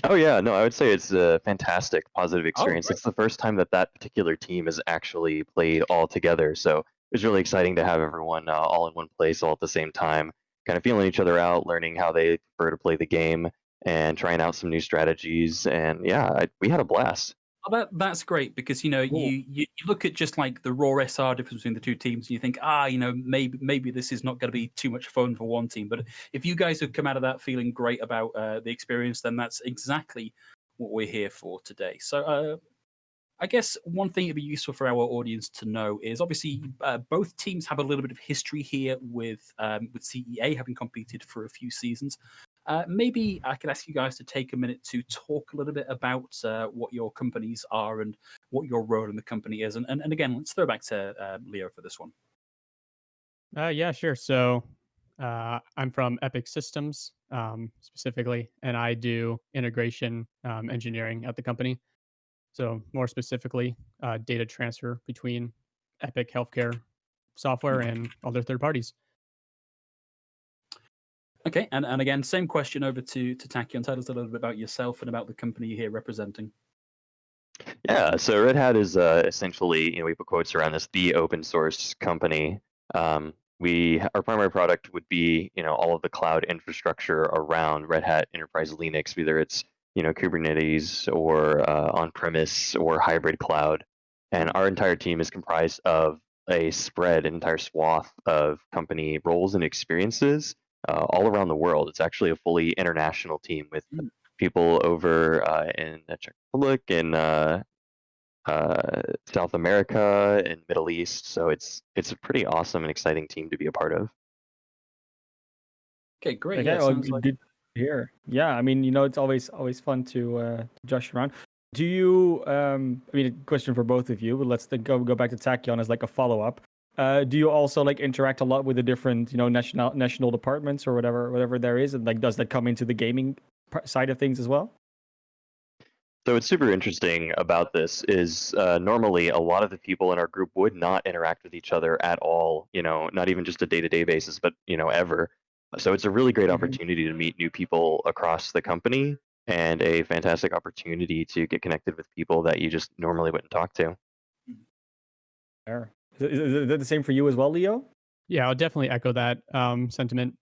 Oh yeah, no, I would say it's a fantastic positive Oh, experience. great. It's the first time that that particular team has actually played all together, so it was really exciting to have everyone all in one place all at the same time, kind of feeling each other out, learning how they prefer to play the game, and trying out some new strategies. And yeah, we had a blast. Oh, that's great because you look at just like the raw SR difference between the two teams and you think maybe this is not going to be too much fun for one team, but if you guys have come out of that feeling great about the experience, then that's exactly what we're here for today. So I guess one thing that'd be useful for our audience to know is obviously both teams have a little bit of history here with CEA having competed for a few seasons. Maybe I could ask you guys to take a minute to talk a little bit about what your companies are and what your role in the company is. And again, let's throw back to Leo for this one. Yeah, sure. So I'm from Epic Systems specifically, and I do integration engineering at the company. So more specifically, data transfer between Epic Healthcare software and other third parties. Okay, and again, same question over to Taki, and tell us a little bit about yourself and about the company you're here representing. Yeah, so Red Hat is essentially, we put quotes around this, the open source company. Our primary product would be, all of the cloud infrastructure around Red Hat Enterprise Linux, whether it's, Kubernetes or on-premise or hybrid cloud. And our entire team is comprised of an entire swath of company roles and experiences all around the world. It's actually a fully international team with people over in the Czech Republic and South America and Middle East. So it's a pretty awesome and exciting team to be a part of. Okay, great. Okay, Yeah, well, sounds like good to hear. Yeah, I mean, it's always fun to josh around. Do you? A question for both of you, but let's go back to Tachyon as like a follow up. Do you also like interact a lot with the different national departments or whatever there is, and like does that come into the gaming side of things as well? So what's super interesting about this is normally a lot of the people in our group would not interact with each other at all, not even just a day-to-day basis, but, ever. So it's a really great opportunity to meet new people across the company and a fantastic opportunity to get connected with people that you just normally wouldn't talk to. Fair. Is that the same for you as well, Leo? Yeah, I'll definitely echo that sentiment.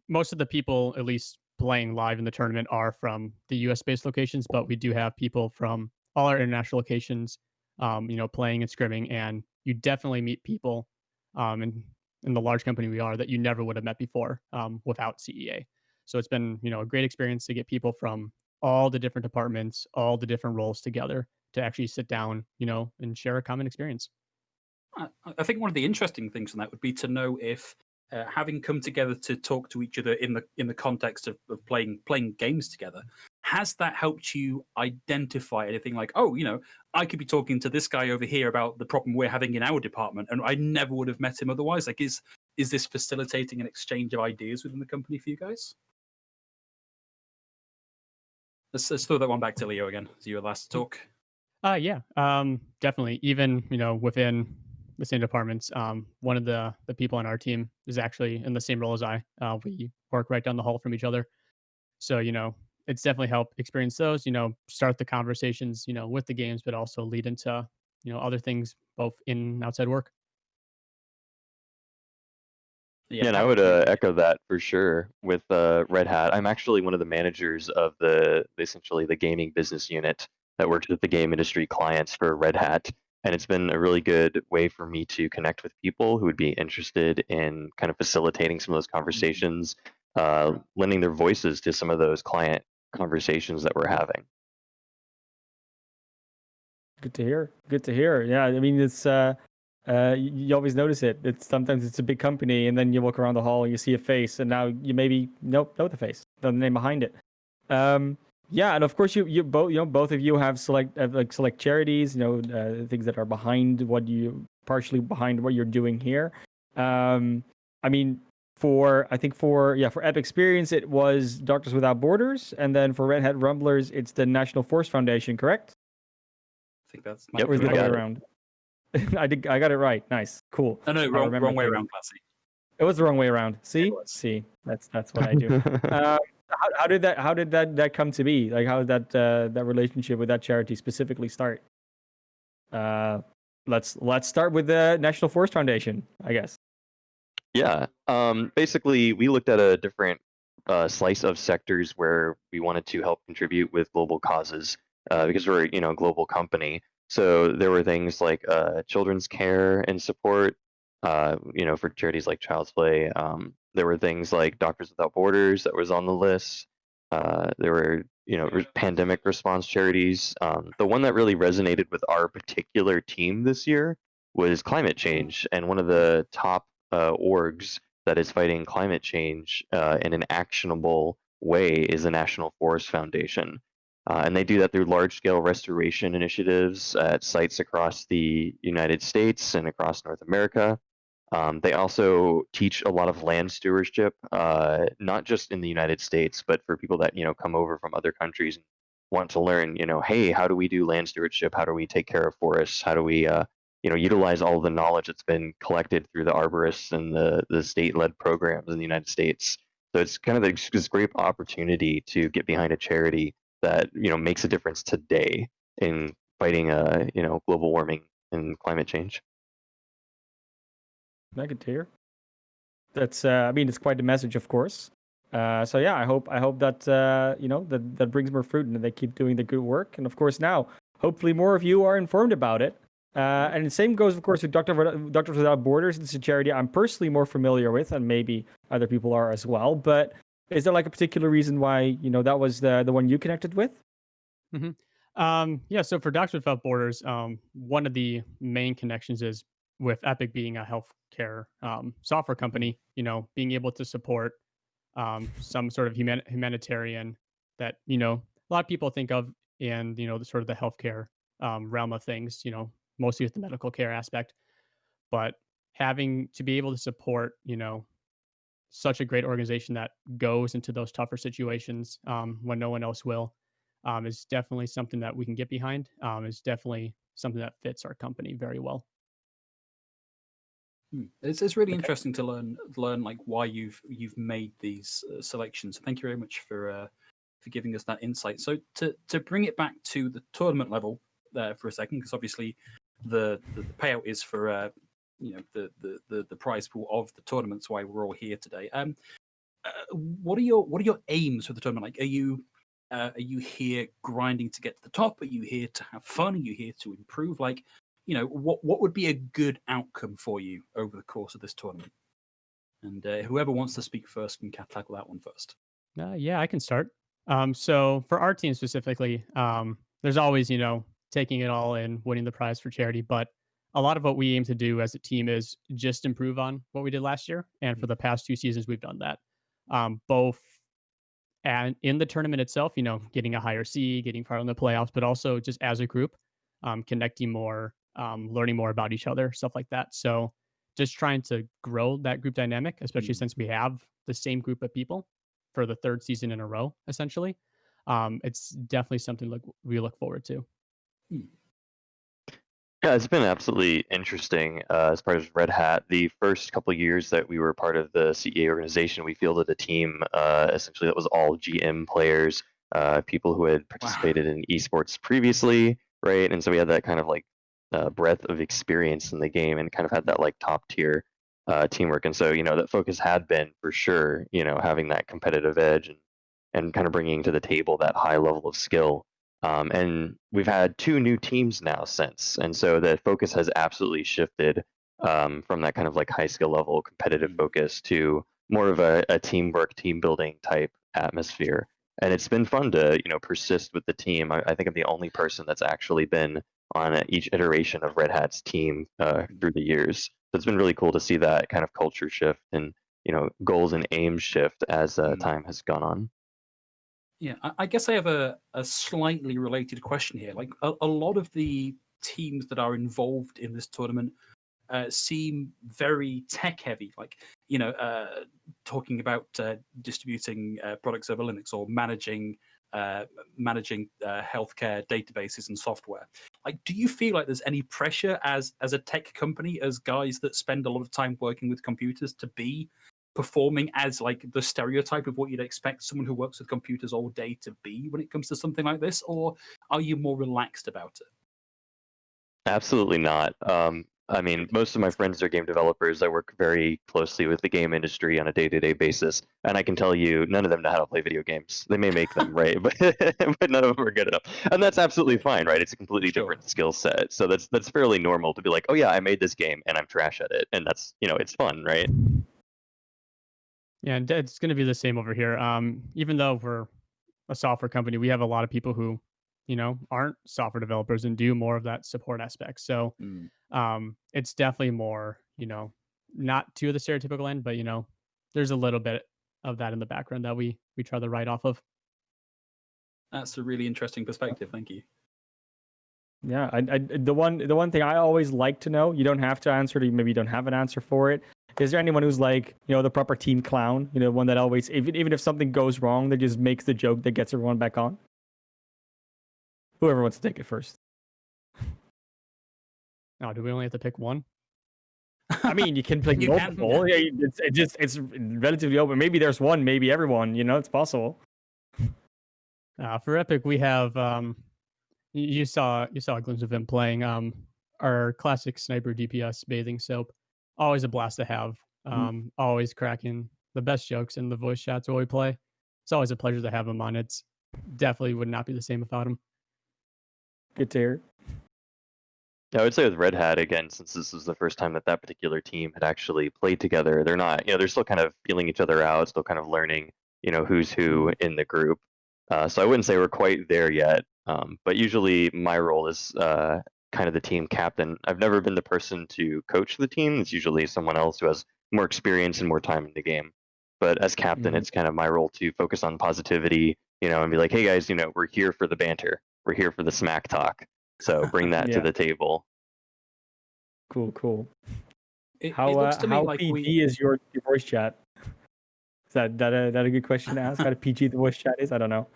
Most of the people, at least playing live in the tournament, are from the US based locations, but we do have people from all our international locations, playing and scrimming. And you definitely meet people in the large company we are that you never would have met before without CEA. So it's been, a great experience to get people from all the different departments, all the different roles together to actually sit down, and share a common experience. I think one of the interesting things from that would be to know if having come together to talk to each other in the context of playing games together, has that helped you identify anything like, I could be talking to this guy over here about the problem we're having in our department, and I never would have met him otherwise. Like, is this facilitating an exchange of ideas within the company for you guys? Let's throw that one back to Leo again. As you were last to talk. Yeah, definitely. Even within the same departments, one of the people on our team is actually in the same role as I. We work right down the hall from each other, so it's definitely helped experience those. Start the conversations, with the games, but also lead into other things both in and outside work. Yeah, and I would echo that for sure with Red Hat. I'm actually one of the managers of essentially the gaming business unit that works with the game industry clients for Red Hat. and it's been a really good way for me to connect with people who would be interested in kind of facilitating some of those conversations, lending their voices to some of those client conversations that we're having. Good to hear. Good to hear. Yeah, I mean, it's you always notice it. It's sometimes it's a big company, and then you walk around the hall and you see a face, and now you maybe know the face, the name behind it. Yeah, and of course you both both of you have select charities, things that are behind what you partially behind what you're doing here. I mean, for Epicsperience it was Doctors Without Borders, and then for Red Hat Rumblers it's the National Force Foundation, correct? I think that's Yep, Or is it the you other way got it. around? I got it right. Nice, cool. No, I'll wrong remember way to- around, Classy. It was the wrong way around. It was. See, that's what I do. How did that come to be? Like, how did that relationship with that charity specifically start? Let's start with the National Forest Foundation, I guess. Yeah. Basically, we looked at a different slice of sectors where we wanted to help contribute with global causes because we're a global company. So there were things like children's care and support, for charities like Child's Play. There were things like Doctors Without Borders that was on the list. There were pandemic response charities. The one that really resonated with our particular team this year was climate change, and one of the top orgs that is fighting climate change in an actionable way is the National Forest Foundation. And they do that through large-scale restoration initiatives at sites across the United States and across North America. They also teach a lot of land stewardship, not just in the United States, but for people that come over from other countries and want to learn. Hey, how do we do land stewardship? How do we take care of forests? How do we utilize all the knowledge that's been collected through the arborists and the state-led programs in the United States. So it's kind of this great opportunity to get behind a charity that makes a difference today in fighting global warming and climate change. I could hear. That's I mean, it's quite the message, of course. So yeah, I hope that that brings more fruit and that they keep doing the good work. And of course, now hopefully more of you are informed about it. And the same goes, of course, with Doctors Without Borders. It's a charity I'm personally more familiar with, and maybe other people are as well. But is there like a particular reason why that was the one you connected with? Yeah, so for Doctors Without Borders, one of the main connections is with Epic being a healthcare software company, being able to support some sort of humanitarian that, a lot of people think of in, the sort of the healthcare realm of things, mostly with the medical care aspect. But having to be able to support, such a great organization that goes into those tougher situations when no one else will is definitely something that we can get behind. Is definitely something that fits our company very well. It's really Okay. interesting to learn like why you've made these selections. Thank you very much for giving us that insight. So to bring it back to the tournament level for a second, because obviously the payout is for the prize pool of the tournaments. Why we're all here today. What are your aims for the tournament? Like, are you here grinding to get to the top? Are you here to have fun? Are you here to improve? Like, what would be a good outcome for you over the course of this tournament? And whoever wants to speak first can tackle that one first. Yeah, I can start. So for our team specifically, there's always, taking it all and winning the prize for charity. But a lot of what we aim to do as a team is just improve on what we did last year. And for the past 2 seasons, we've done that. Both and in the tournament itself, getting a higher seed, getting far in the playoffs, but also just as a group, connecting more, learning more about each other, stuff like that. So just trying to grow that group dynamic, especially since we have the same group of people for the third season in a row, essentially. It's definitely something we look forward to. Yeah, it's been absolutely interesting as part of Red Hat. The first couple of years that we were part of the CEA organization, we fielded a team essentially that was all GM players, people who had participated in esports previously, right? And so we had that kind of like breadth of experience in the game and kind of had that like top tier teamwork. And so, that focus had been for sure, having that competitive edge and kind of bringing to the table that high level of skill. And we've had 2 new teams now since, and so the focus has absolutely shifted from that kind of like high skill level competitive focus to more of a teamwork, team building type atmosphere. And it's been fun to persist with the team. I think I'm the only person that's actually been on each iteration of Red Hat's team through the years. So it's been really cool to see that kind of culture shift and goals and aims shift as time has gone on. Yeah, I guess I have a slightly related question here. Like a lot of the teams that are involved in this tournament seem very tech heavy, like talking about distributing products over Linux or managing healthcare databases and software. Like, do you feel like there's any pressure as a tech company, as guys that spend a lot of time working with computers, to be performing as like the stereotype of what you'd expect someone who works with computers all day to be when it comes to something like this, or are you more relaxed about it? Absolutely not. I mean, most of my friends are game developers. I work very closely with the game industry on a day-to-day basis, and I can tell you, none of them know how to play video games. They may make them, right? But but none of them are good enough, and that's absolutely fine, right? It's a completely Sure. different skill set, so that's fairly normal to be like, oh yeah, I made this game and I'm trash at it, and that's it's fun, right? Yeah, and it's going to be the same over here. Even though we're a software company, we have a lot of people who, aren't software developers and do more of that support aspect. So Mm. it's definitely more, not to the stereotypical end, but there's a little bit of that in the background that we try to write off of. That's a really interesting perspective. Thank you. Yeah, the one thing I always like to know, you don't have to answer it, maybe you don't have an answer for it. Is there anyone who's like, the proper team clown, one that always, even if something goes wrong, that just makes the joke that gets everyone back on? Whoever wants to take it first. Oh, do we only have to pick one? I mean, you can pick You can, multiple. Yeah, it's relatively open. Maybe there's one, maybe everyone. It's possible. For Epic, we have you saw a glimpse of him playing our classic sniper DPS bathing soap. Always a blast to have. Always cracking the best jokes in the voice chats while we play. It's always a pleasure to have him on. It's definitely would not be the same without him. Good to hear. Yeah, I would say with Red Hat again, since this was the first time that that particular team had actually played together, they're not, they're still kind of feeling each other out, still kind of learning, who's who in the group. So I wouldn't say we're quite there yet, but usually my role is kind of the team captain. I've never been the person to coach the team. It's usually someone else who has more experience and more time in the game. But as captain, it's kind of my role to focus on positivity, and be like, hey guys, we're here for the banter. We're here for the smack talk. So bring that to Yeah. the table. Cool. It How looks to me like PG is your voice chat? Is that a good question to ask? How PG the voice chat is? I don't know.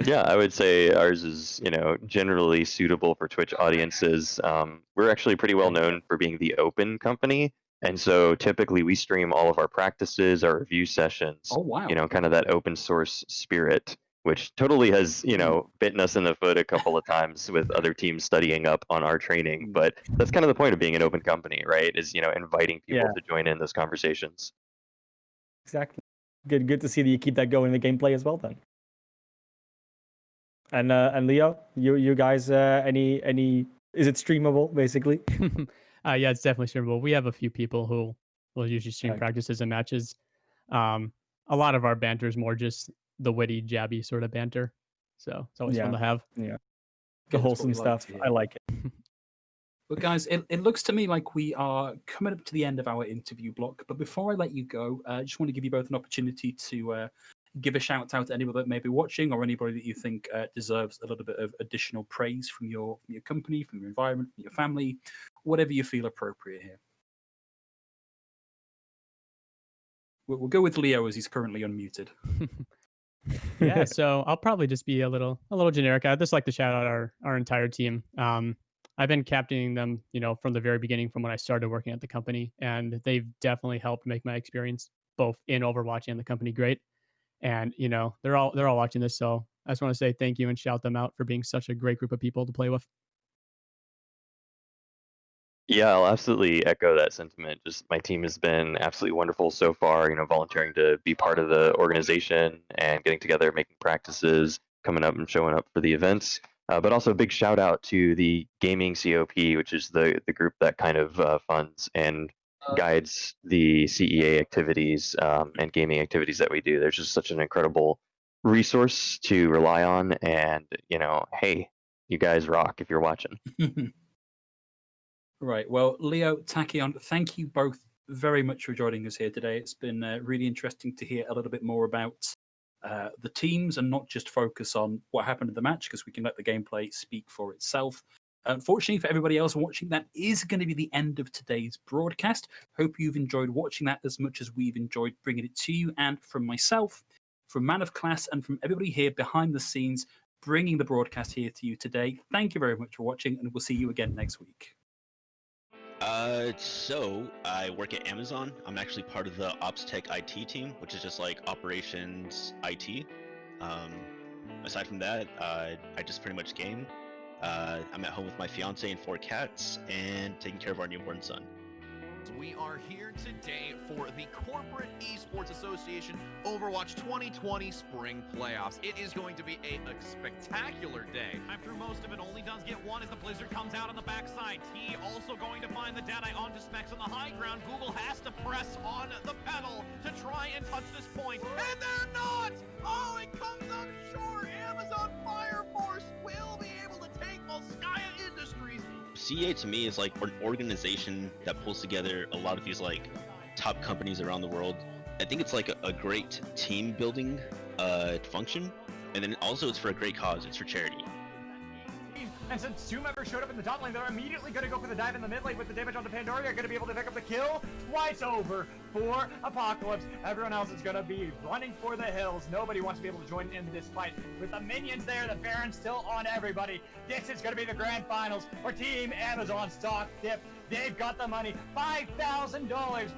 Yeah, I would say ours is, generally suitable for Twitch audiences. We're actually pretty well known for being the open company. And so typically we stream all of our practices, our review sessions, Oh wow. kind of that open source spirit, which totally has, bitten us in the foot a couple of times with other teams studying up on our training. But that's kind of the point of being an open company, right? Is, inviting people to join in those conversations. Exactly. Good to see that you keep that going in the gameplay as well then. And Leo, you guys any is it streamable basically? Yeah, it's definitely streamable. We have a few people who will usually stream Okay. practices and matches. A lot of our banter is more just the witty, jabby sort of banter. So it's always fun to have. Yeah. Good, The that's what wholesome we like stuff. to hear. I like it. But guys, it looks to me like we are coming up to the end of our interview block. But before I let you go, I just want to give you both an opportunity to give a shout out to anybody that may be watching, or anybody that you think deserves a little bit of additional praise from your company, from your environment, from your family, whatever you feel appropriate here. We'll go with Leo as he's currently unmuted. Yeah, so I'll probably just be a little generic. I'd just like to shout out our entire team. I've been captaining them, from the very beginning, from when I started working at the company, and they've definitely helped make my experience both in Overwatch and the company great. And they're all watching this, so I just want to say thank you and shout them out for being such a great group of people to play with. Yeah, I'll absolutely echo that sentiment. Just my team has been absolutely wonderful so far, volunteering to be part of the organization and getting together, making practices, coming up and showing up for the events. But also a big shout out to the Gaming COP, which is the group that kind of funds and guides the CEA activities and gaming activities that we do. There's just such an incredible resource to rely on, and hey, you guys rock if you're watching. Right. Well, Leo, Tachyon, thank you both very much for joining us here today. It's been really interesting to hear a little bit more about the teams and not just focus on what happened in the match, because we can let the gameplay speak for itself. Unfortunately, for everybody else watching, that is going to be the end of today's broadcast. Hope you've enjoyed watching that as much as we've enjoyed bringing it to you. And from myself, from ManofClass, and from everybody here behind the scenes, bringing the broadcast here to you today, thank you very much for watching, and we'll see you again next week. So I work at Amazon. I'm actually part of the Ops Tech IT team, which is just like operations IT. Aside from that, I just pretty much game. I'm at home with my fiance and 4 cats and taking care of our newborn son. We are here today for the Corporate Esports Association Overwatch 2020 Spring Playoffs. It is going to be a spectacular day. After most of it only does get one as the Blizzard comes out on the backside. T also going to find the Deadeye onto Specs on the high ground. Google has to press on the pedal to try and touch this point. And they're not! Oh, it comes up short. Amazon Fire Force will be able to take Volskaya Industries. CEA to me is like an organization that pulls together a lot of these like top companies around the world. I think it's like a great team building function, and then also it's for a great cause. It's for charity. And since 2 members showed up in the top lane, they're immediately going to go for the dive in the mid lane with the damage onto Pandora. They're going to be able to pick up the kill. Twice over for Apocalypse. Everyone else is going to be running for the hills. Nobody wants to be able to join in this fight. With the minions there, the Baron's still on everybody. This is going to be the grand finals for Team Amazon stock dip. They've got the money, $5,000.